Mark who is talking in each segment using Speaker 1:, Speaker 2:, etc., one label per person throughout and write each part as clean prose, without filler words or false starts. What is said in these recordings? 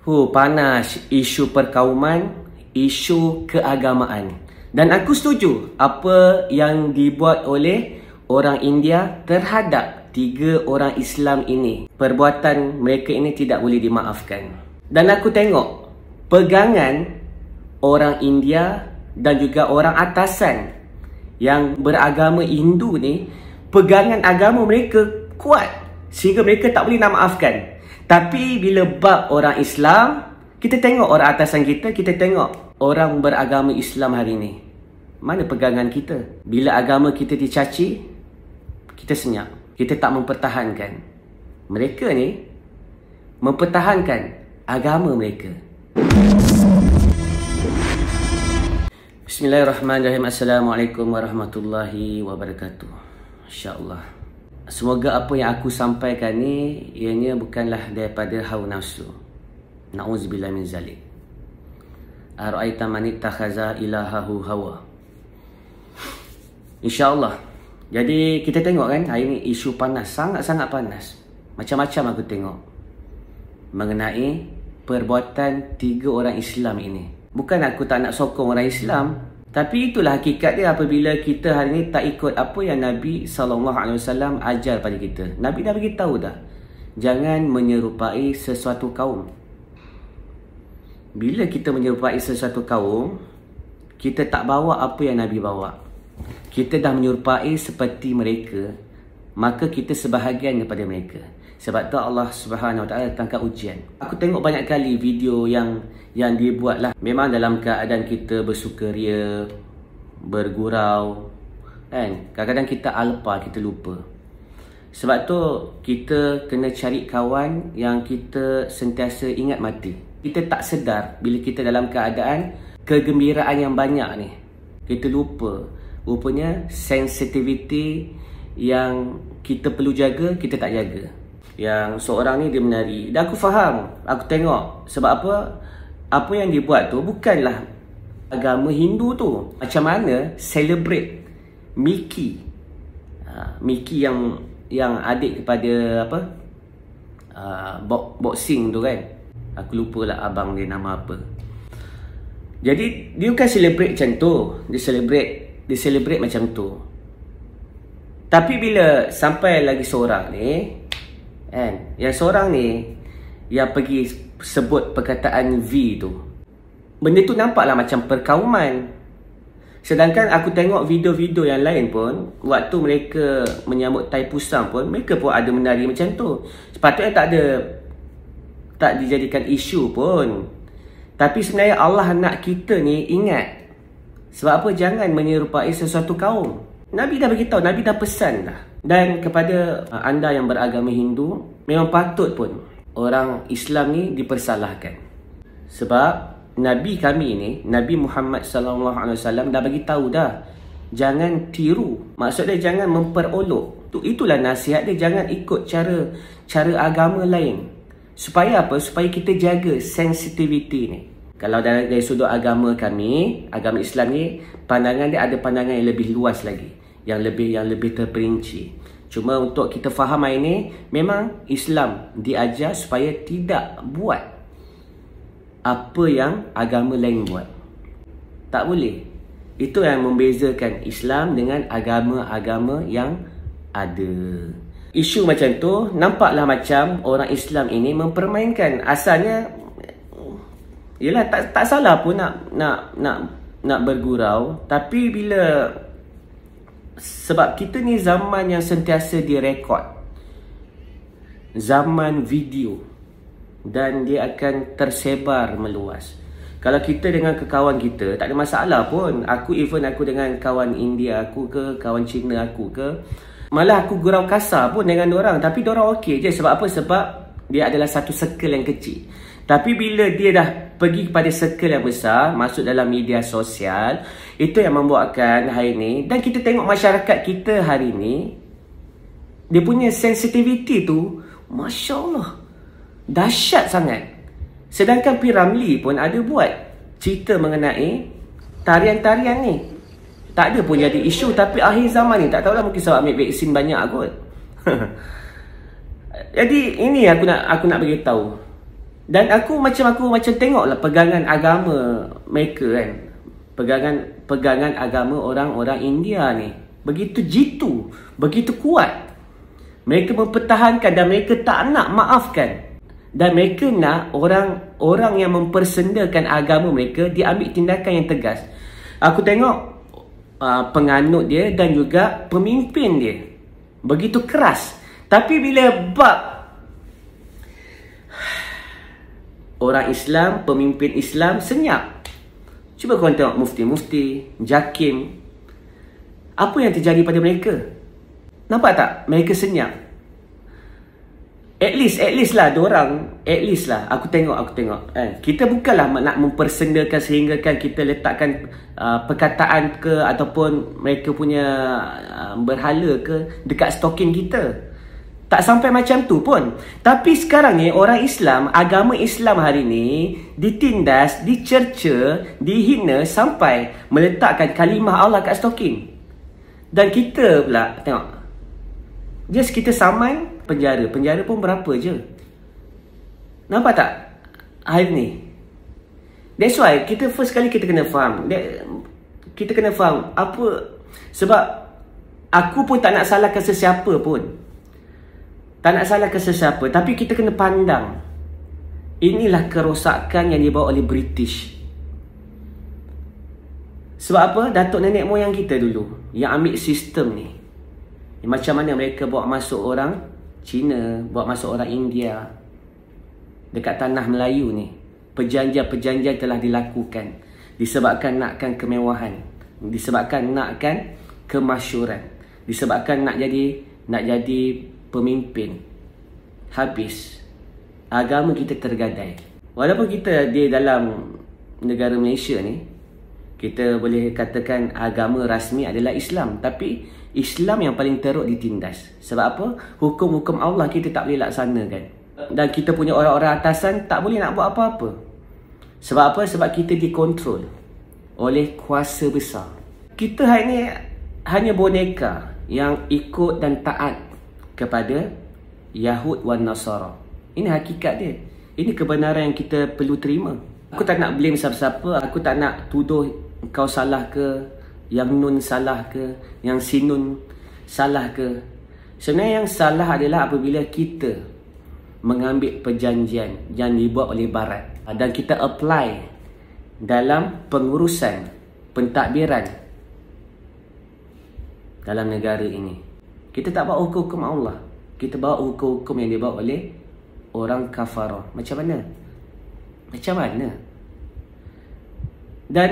Speaker 1: Panas isu perkauman, isu keagamaan. Dan aku setuju apa yang dibuat oleh orang India terhadap 3 orang Islam ini. Perbuatan mereka ini tidak boleh dimaafkan. Dan aku tengok pegangan orang India dan juga orang atasan yang beragama Hindu ni, pegangan agama mereka kuat sehingga mereka tak boleh nak maafkan. Tapi bila bab orang Islam, kita tengok orang atasan kita, kita tengok orang beragama Islam hari ni. Mana pegangan kita? Bila agama kita dicaci, kita senyap. Kita tak mempertahankan. Mereka ni mempertahankan agama mereka. Bismillahirrahmanirrahim. Assalamualaikum warahmatullahi wabarakatuh. InsyaAllah, semoga apa yang aku sampaikan ni ianya bukanlah daripada hawa nafsu. Na'udzubillah min zalik. Ara'aita man ittakhaza ilahahu hawa. InsyaAllah. Jadi kita tengok kan, hari ni isu panas, sangat-sangat panas. Macam-macam aku tengok mengenai perbuatan 3 orang Islam ini. Bukan aku tak nak sokong orang Islam, tapi itulah hakikat dia apabila kita hari ni tak ikut apa yang Nabi SAW ajar pada kita. Nabi dah beritahu dah, jangan menyerupai sesuatu kaum. Bila kita menyerupai sesuatu kaum, kita tak bawa apa yang Nabi bawa. Kita dah menyerupai seperti mereka, maka kita sebahagian daripada mereka. Sebab tu Allah Subhanahu Wa Taala tangkap ujian. Aku tengok banyak kali video yang dibuat lah. Memang dalam keadaan kita bersukaria, bergurau, kan? Kadang-kadang kita alpa, kita lupa. Sebab tu kita kena cari kawan yang kita sentiasa ingat mati. Kita tak sedar bila kita dalam keadaan kegembiraan yang banyak ni, kita lupa rupanya sensitivity yang kita perlu jaga, kita tak jaga. Yang seorang ni dia menari, dan aku faham, aku tengok. Sebab apa? Apa yang dia buat tu bukanlah agama Hindu tu. Macam mana celebrate Mickey, Mickey yang adik kepada apa, boxing tu kan. Aku lupa lah abang dia nama apa. Jadi dia bukan celebrate macam tu. Dia celebrate macam tu. Tapi bila sampai lagi seorang ni, kan, yang seorang ni yang pergi sebut perkataan V tu, benda tu nampaklah macam perkauman. Sedangkan aku tengok video-video yang lain pun, waktu mereka menyambut Taipusam pun, mereka pun ada menari macam tu. Sepatutnya tak dijadikan isu pun. Tapi sebenarnya Allah nak kita ni ingat. Sebab apa? Jangan menyerupai sesuatu kaum. Nabi dah beritahu, Nabi dah pesan dah. Dan kepada anda yang beragama Hindu, memang patut pun orang Islam ni dipersalahkan. Sebab Nabi kami ni, Nabi Muhammad SAW dah bagi tahu dah, jangan tiru. Maksud dia jangan memperolok. Itulah nasihat dia, jangan ikut cara agama lain. Supaya apa? Supaya kita jaga sensitivity ni. Kalau dari sudut agama kami, agama Islam ni, pandangan dia ada pandangan yang lebih luas lagi, yang lebih terperinci. Cuma untuk kita faham hari ni, memang Islam diajar supaya tidak buat apa yang agama lain buat. Tak boleh. Itu yang membezakan Islam dengan agama-agama yang ada. Isu macam tu nampaklah macam orang Islam ini mempermainkan. Asalnya yelah, tak salah pun nak bergurau. Tapi bila, sebab kita ni zaman yang sentiasa direkod, zaman video, dan dia akan tersebar meluas. Kalau kita dengan kawan kita tak ada masalah pun. Aku dengan kawan India aku ke, kawan Cina aku ke, malah aku gurau kasar pun dengan dorang, tapi dorang okey je. Sebab apa? Sebab dia adalah satu circle yang kecil. Tapi bila dia dah pergi kepada circle yang besar, masuk dalam media sosial, itu yang membuatkan hari ni, dan kita tengok masyarakat kita hari ni, dia punya sensitivity tu, Masya Allah, dahsyat sangat. Sedangkan P. Ramlee pun ada buat cerita mengenai tarian-tarian ni. Tak ada pun jadi isu. Tapi akhir zaman ni, tak tahulah, mungkin sebab ambil vaksin banyak kot. Jadi ini aku nak beritahu, Dan aku macam tengoklah pegangan agama mereka kan. Pegangan agama orang-orang India ni begitu jitu, begitu kuat. Mereka mempertahankan dan mereka tak nak maafkan. Dan mereka nak orang yang mempersendakan agama mereka diambil tindakan yang tegas. Aku tengok penganut dia dan juga pemimpin dia begitu keras. Tapi bila bab orang Islam, pemimpin Islam senyap. Cuba korang tengok mufti-mufti, JAKIM. Apa yang terjadi pada mereka? Nampak tak? Mereka senyap. At least lah diorang. At least lah. Aku tengok. Kita bukanlah nak mempersendakan sehingga kan kita letakkan perkataan ke ataupun mereka punya berhala ke dekat stoking kita. Tak sampai macam tu pun. Tapi sekarang ni orang Islam, agama Islam hari ni ditindas, dicerca, dihina sampai meletakkan kalimah Allah kat stoking. Dan kita pula tengok, just kita saman penjara. Penjara pun berapa je. Nampak tak hari ni? That's why kita first kali kita kena faham. Kita kena faham apa. Sebab aku pun tak nak salahkan sesiapa pun. Tak nak salahkan sesiapa. Tapi kita kena pandang. Inilah kerosakan yang dibawa oleh British. Sebab apa? Datuk nenek moyang kita dulu yang ambil sistem ni. Macam mana mereka bawa masuk orang Cina, bawa masuk orang India dekat tanah Melayu ni. Perjanjian-perjanjian telah dilakukan disebabkan nakkan kemewahan, disebabkan nakkan kemasyhuran, disebabkan nak jadi pemimpin. Habis agama kita tergadai. Walaupun kita di dalam negara Malaysia ni, kita boleh katakan agama rasmi adalah Islam, tapi Islam yang paling teruk ditindas. Sebab apa? Hukum-hukum Allah kita tak boleh laksanakan. Dan kita punya orang-orang atasan tak boleh nak buat apa-apa. Sebab apa? Sebab kita dikontrol oleh kuasa besar. Kita hari ni hanya boneka yang ikut dan taat kepada Yahud wan Nasara. Ini hakikat dia. Ini kebenaran yang kita perlu terima. Aku tak nak blame siapa-siapa. Aku tak nak tuduh kau salah ke, yang nun salah ke, yang sinun salah ke. Sebenarnya yang salah adalah apabila kita mengambil perjanjian yang dibuat oleh Barat dan kita apply dalam pengurusan pentadbiran dalam negara ini. Kita tak bawa hukum Allah. Kita bawa hukum yang dibawa oleh orang kafarah. Macam mana? Dan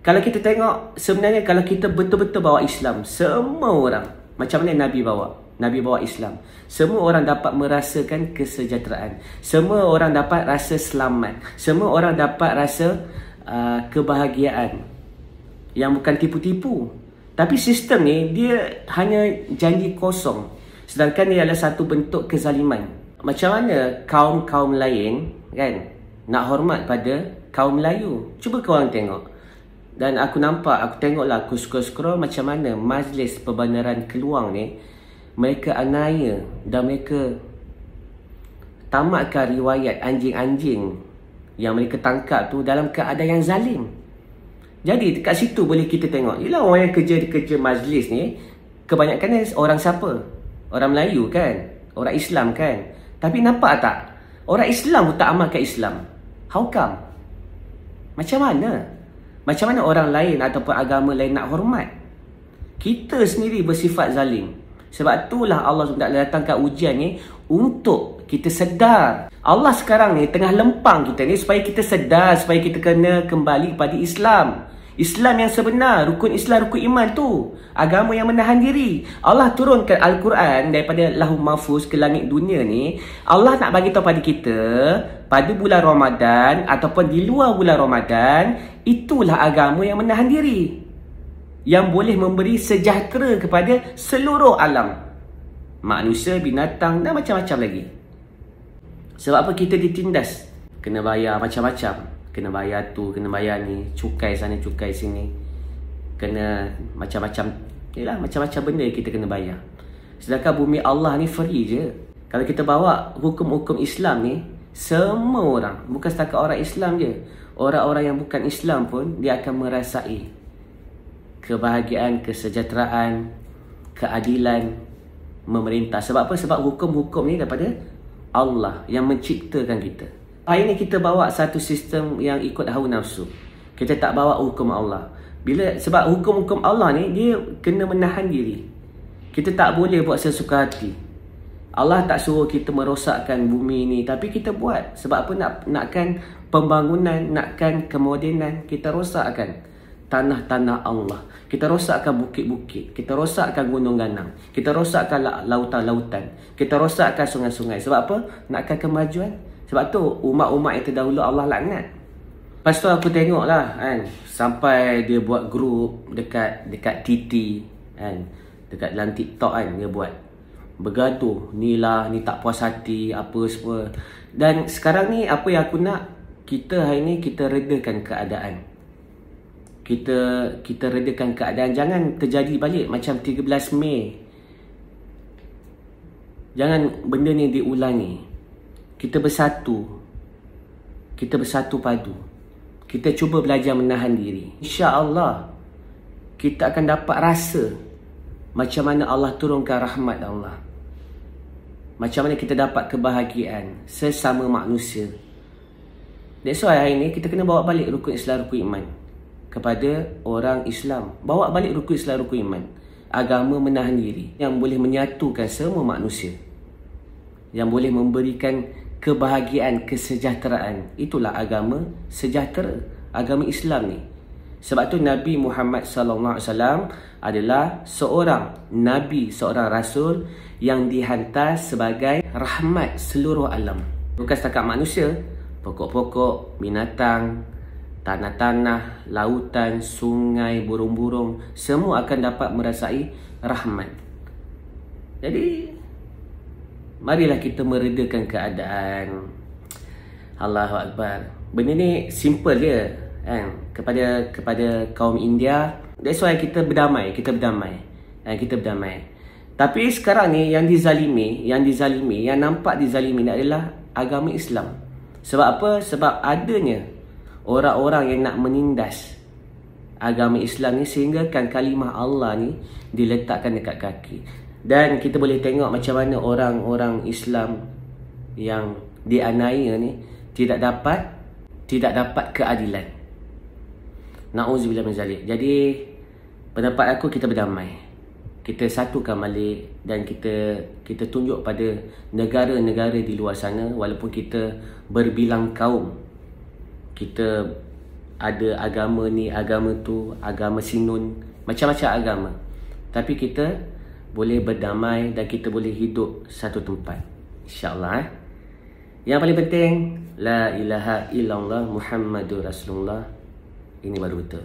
Speaker 1: kalau kita tengok, sebenarnya kalau kita betul-betul bawa Islam, semua orang, macam mana Nabi bawa? Nabi bawa Islam. Semua orang dapat merasakan kesejahteraan. Semua orang dapat rasa selamat. Semua orang dapat rasa kebahagiaan. Yang bukan tipu-tipu. Tapi sistem ni, dia hanya janji kosong. Sedangkan dia adalah satu bentuk kezaliman. Macam mana kaum-kaum lain kan nak hormat pada kaum Melayu? Cuba korang tengok. Dan aku tengoklah, aku scroll macam mana Majlis Perbandaran Keluang ni, mereka aniaya dan mereka tamatkan riwayat anjing-anjing yang mereka tangkap tu dalam keadaan yang zalim. Jadi dekat situ boleh kita tengok, yelah orang yang kerja majlis ni kebanyakan orang siapa? Orang Melayu kan? Orang Islam kan? Tapi nampak tak? Orang Islam pun tak amalkan Islam. How come? Macam mana? Macam mana orang lain ataupun agama lain nak hormat? Kita sendiri bersifat zalim. Sebab itulah Allah SWT datangkan ujian ni untuk kita sedar. Allah sekarang ni tengah lempang kita ni supaya kita sedar, supaya kita kena kembali kepada Islam. Islam yang sebenar, rukun Islam, rukun iman tu. Agama yang menahan diri. Allah turunkan Al-Quran daripada Lahul Mahfuz ke langit dunia ni. Allah nak bagi tahu pada kita, pada bulan Ramadan ataupun di luar bulan Ramadan, itulah agama yang menahan diri, yang boleh memberi sejahtera kepada seluruh alam. Manusia, binatang dan macam-macam lagi. Sebab apa kita ditindas? Kena bayar macam-macam. Kena bayar tu, kena bayar ni, cukai sana, cukai sini. Kena macam-macam, yelah, macam-macam benda kita kena bayar. Sedangkan bumi Allah ni free je. Kalau kita bawa hukum-hukum Islam ni, Semua orang, bukan setakat orang Islam je. Orang-orang yang bukan Islam pun dia akan merasai kebahagiaan, kesejahteraan, keadilan memerintah. Sebab apa? Sebab hukum-hukum ni daripada Allah yang menciptakan kita. Hari ni kita bawa satu sistem yang ikut hawa nafsu. Kita tak bawa hukum Allah. Sebab hukum-hukum Allah ni dia kena menahan diri. Kita tak boleh buat sesuka hati. Allah tak suruh kita merosakkan bumi ni, tapi kita buat. Sebab apa? Nakkan pembangunan, nakkan kemodenan, kita rosakkan tanah-tanah Allah. Kita rosakkan bukit-bukit, kita rosakkan gunung ganang, kita rosakkan lautan-lautan, kita rosakkan sungai-sungai. Sebab apa? Nakkan kemajuan. Sebab tu umat-umat yang terdahulu Allah laknat. Lepas tu aku tengok lah kan, sampai dia buat grup dekat TT kan, dekat dalam TikTok kan, dia buat bergaduh, ni lah, ni tak puas hati, apa semua. Dan sekarang ni apa yang aku nak, kita hari ni kita redakan keadaan. Kita redakan keadaan. Jangan terjadi balik macam 13 Mei. Jangan benda ni diulangi. Kita bersatu. Kita bersatu padu. Kita cuba belajar menahan diri. InsyaAllah kita akan dapat rasa macam mana Allah turunkan rahmat Allah. Macam mana kita dapat kebahagiaan sesama manusia. That's why hari ni kita kena bawa balik rukun Islam, rukun iman kepada orang Islam. Bawa balik rukun Islam, rukun iman. Agama menahan diri yang boleh menyatukan semua manusia, yang boleh memberikan kebahagiaan, kesejahteraan. Itulah agama sejahtera, agama Islam ni. Sebab tu Nabi Muhammad SAW adalah seorang Nabi, seorang Rasul yang dihantar sebagai rahmat seluruh alam. Bukan setakat manusia, pokok-pokok, binatang, tanah-tanah, lautan, sungai, burung-burung, semua akan dapat merasai rahmat. Jadi marilah kita meredakan keadaan. Allahu Akbar. Benda ni simple je kan, kepada kaum India. That's why kita berdamai, kita berdamai. Tapi sekarang ni yang dizalimi, yang nampak dizalimi ni adalah agama Islam. Sebab apa? Sebab adanya orang-orang yang nak menindas agama Islam ni, sehingga kan kalimah Allah ni diletakkan dekat kaki. Dan kita boleh tengok macam mana orang-orang Islam yang dianiaya ni tidak dapat keadilan. Na'udzubillah min zalik. Jadi pendapat aku, kita berdamai. Kita satukan balik dan kita tunjuk pada negara-negara di luar sana, walaupun kita berbilang kaum, kita ada agama ni, agama tu, agama sinun, macam-macam agama, tapi kita boleh berdamai dan kita boleh hidup satu tempat, insya-Allah. Yang paling penting, la ilaha illallah Muhammadur Rasulullah. Ini baru betul.